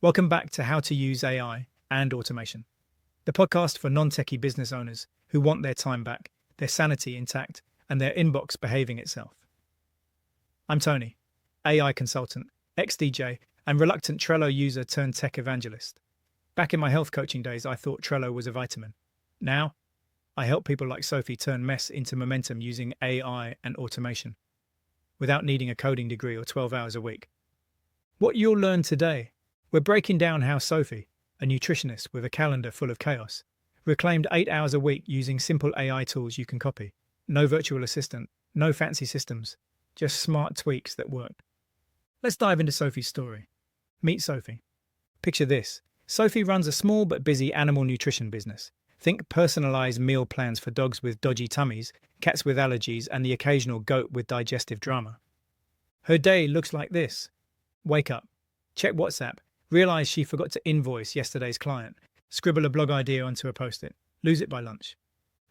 Welcome back to How to Use AI and Automation, the podcast for non-techie business owners who want their time back, their sanity intact, and their inbox behaving itself. I'm Tony, AI consultant, ex-DJ, and reluctant Trello user turned tech evangelist. Back in my health coaching days, I thought Trello was a vitamin. Now, I help people like Sophie turn mess into momentum using AI and automation, without needing a coding degree or 12 hours a week. What you'll learn today: we're breaking down how Sophie, a nutritionist with a calendar full of chaos, reclaimed 8 hours a week using simple AI tools you can copy. No virtual assistant, no fancy systems, just smart tweaks that work. Let's dive into Sophie's story. Meet Sophie. Picture this. Sophie runs a small but busy animal nutrition business. Think personalized meal plans for dogs with dodgy tummies, cats with allergies, and the occasional goat with digestive drama. Her day looks like this. Wake up, check WhatsApp, realize she forgot to invoice yesterday's client, scribble a blog idea onto a post-it, lose it by lunch.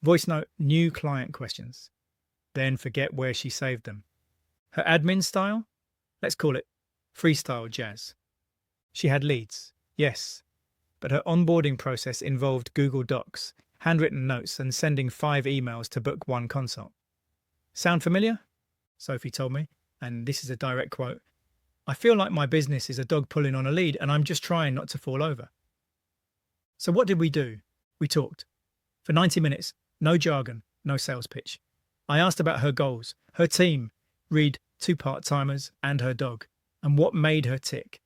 Voice note new client questions, then forget where she saved them. Her admin style? Let's call it freestyle jazz. She had leads, yes, but her onboarding process involved Google Docs, handwritten notes, and sending 5 emails to book 1 consult. Sound familiar? Sophie told me, and this is a direct quote. I feel like my business is a dog pulling on a lead and I'm just trying not to fall over. So what did we do? We talked. For 90 minutes, no jargon, no sales pitch. I asked about her goals, her team, read 2 part-timers, and her dog, and what made her tick.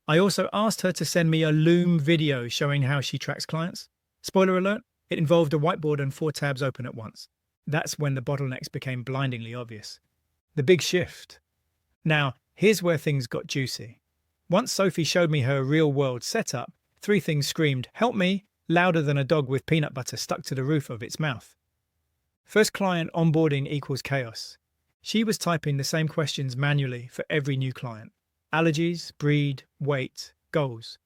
I also asked her to send me a Loom video showing how she tracks clients. Spoiler alert, it involved a whiteboard and 4 tabs open at once. That's when the bottlenecks became blindingly obvious. The big shift. Now, here's where things got juicy. Once Sophie showed me her real-world setup, 3 things screamed, "Help me," louder than a dog with peanut butter stuck to the roof of its mouth. First client onboarding equals chaos. She was typing the same questions manually for every new client. Allergies, breed, weight, goals.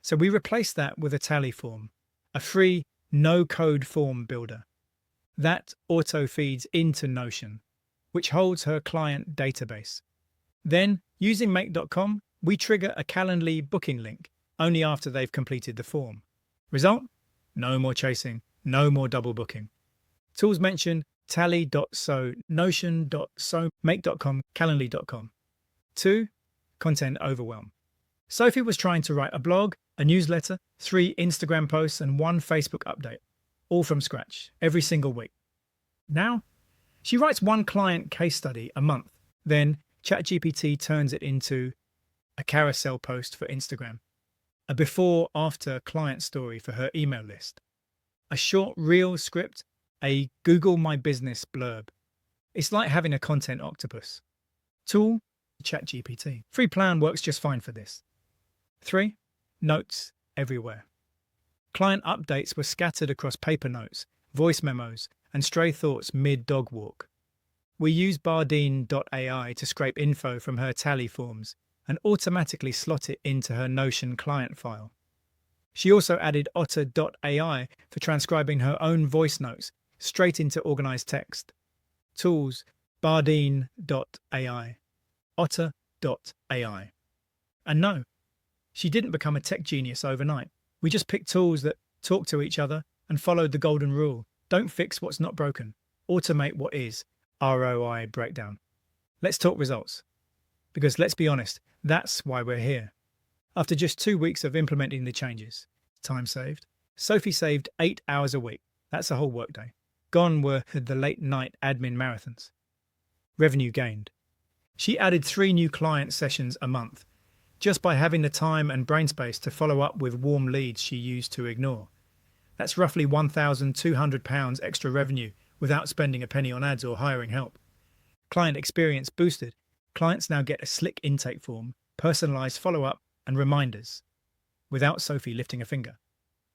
So we replaced that with a tally form, a free, no-code form builder. That auto-feeds into Notion, which holds her client database. Then, using Make.com, we trigger a Calendly booking link only after they've completed the form. Result? No more chasing, no more double booking. Tools mentioned: Tally.so, Notion.so, Make.com, Calendly.com. 2. Content overwhelm. Sophie was trying to write a blog, a newsletter, 3 Instagram posts, and 1 Facebook update, all from scratch, every single week. Now, she writes 1 client case study a month, then ChatGPT turns it into a carousel post for Instagram, a before-after client story for her email list, a short reel script, a Google My Business blurb. It's like having a content octopus. Tool: ChatGPT. Free plan works just fine for this. 3. Notes everywhere. Client updates were scattered across paper notes, voice memos, and stray thoughts mid-dog walk. We use Bardeen.ai to scrape info from her tally forms and automatically slot it into her Notion client file. She also added Otter.ai for transcribing her own voice notes straight into organized text. Tools: Bardeen.ai, Otter.ai. And no, she didn't become a tech genius overnight. We just picked tools that talk to each other and followed the golden rule. Don't fix what's not broken. Automate what is. ROI breakdown. Let's talk results. Because let's be honest, that's why we're here. After just 2 weeks of implementing the changes, time saved. Sophie saved 8 hours a week. That's a whole workday. Gone were the late night admin marathons. Revenue gained. She added 3 new client sessions a month, just by having the time and brain space to follow up with warm leads she used to ignore. That's roughly £1,200 extra revenue without spending a penny on ads or hiring help. Client experience boosted. Clients now get a slick intake form, personalized follow-up, and reminders, without Sophie lifting a finger.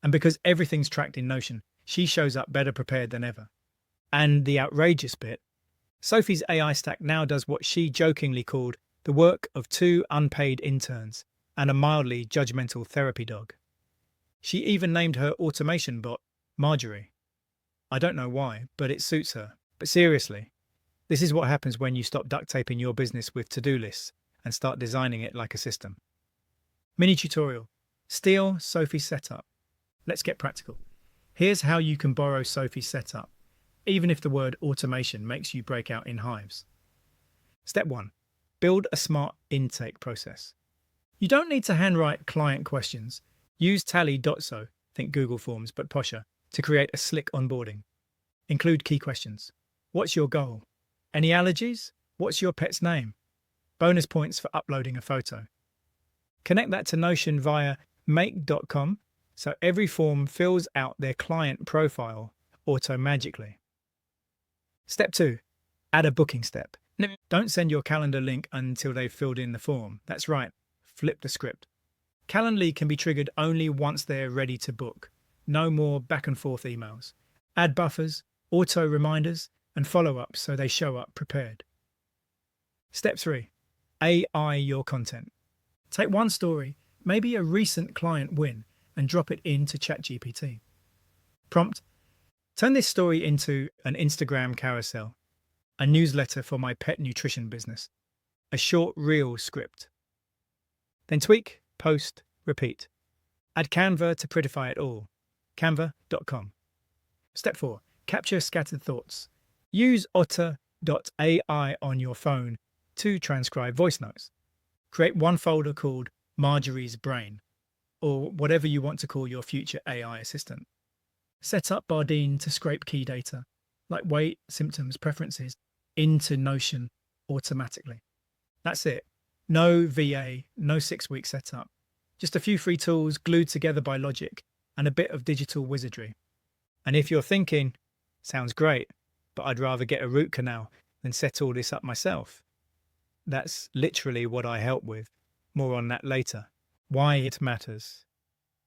And because everything's tracked in Notion, she shows up better prepared than ever. And the outrageous bit: Sophie's AI stack now does what she jokingly called the work of 2 unpaid interns and a mildly judgmental therapy dog. She even named her automation bot Marjorie. I don't know why, but it suits her. But seriously, this is what happens when you stop duct taping your business with to-do lists and start designing it like a system. Mini tutorial: Steal Sophie's setup. Let's get practical. Here's how you can borrow Sophie's setup, even if the word automation makes you break out in hives. Step 1. Build a smart intake process. You don't need to handwrite client questions. Use tally.so, think Google Forms but posher, to create a slick onboarding. Include key questions. What's your goal? Any allergies? What's your pet's name? Bonus points for uploading a photo. Connect that to Notion via make.com so every form fills out their client profile auto-magically. Step 2. Add a booking step. Don't send your calendar link until they've filled in the form. That's right, flip the script. Calendly can be triggered only once they're ready to book. No more back and forth emails. Add buffers, auto reminders, and follow-ups so they show up prepared. Step 3. AI your content. Take one story, maybe a recent client win, and drop it into ChatGPT. Prompt: turn this story into an Instagram carousel, a newsletter for my pet nutrition business, a short reel script. Then tweak, post, repeat. Add Canva to prettify it all. Canva.com. Step 4. Capture scattered thoughts. Use otter.ai on your phone to transcribe voice notes. Create one folder called Marjorie's Brain, or whatever you want to call your future AI assistant. Set up Bardeen to scrape key data, like weight, symptoms, preferences, into Notion automatically. That's it. No VA, no 6-week setup. Just a few free tools glued together by logic and a bit of digital wizardry. And if you're thinking, sounds great, but I'd rather get a root canal than set all this up myself, that's literally what I help with. More on that later. Why it matters.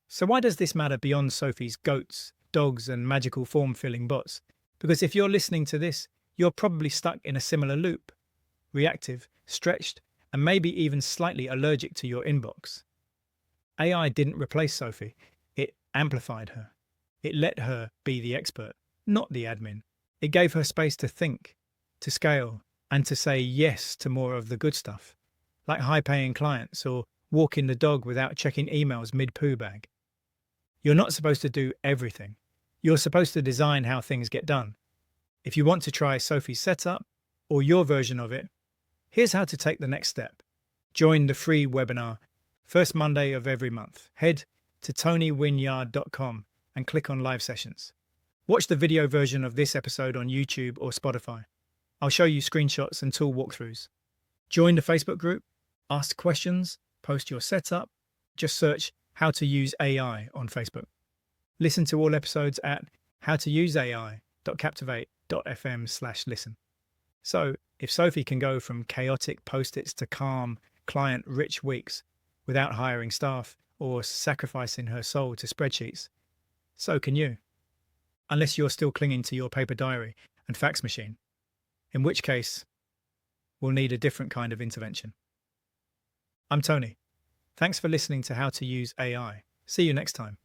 So why does this matter beyond Sophie's goats, dogs, and magical form-filling bots? Because if you're listening to this, you're probably stuck in a similar loop. Reactive, stretched, and maybe even slightly allergic to your inbox. AI didn't replace Sophie. It amplified her. It let her be the expert, not the admin. It gave her space to think, to scale, and to say yes to more of the good stuff, like high-paying clients or walking the dog without checking emails mid-poo bag. You're not supposed to do everything. You're supposed to design how things get done. If you want to try Sophie's setup, or your version of it, here's how to take the next step. Join the free webinar, first Monday of every month. Head to tonywinyard.com and click on live sessions. Watch the video version of this episode on YouTube or Spotify. I'll show you screenshots and tool walkthroughs. Join the Facebook group, ask questions, post your setup. Just search How to Use AI on Facebook. Listen to all episodes at howtouseai.captivate.fm/listen. So, if Sophie can go from chaotic post-its to calm, client-rich weeks without hiring staff or sacrificing her soul to spreadsheets, so can you. Unless you're still clinging to your paper diary and fax machine, in which case, we'll need a different kind of intervention. I'm Tony. Thanks for listening to How to Use AI. See you next time.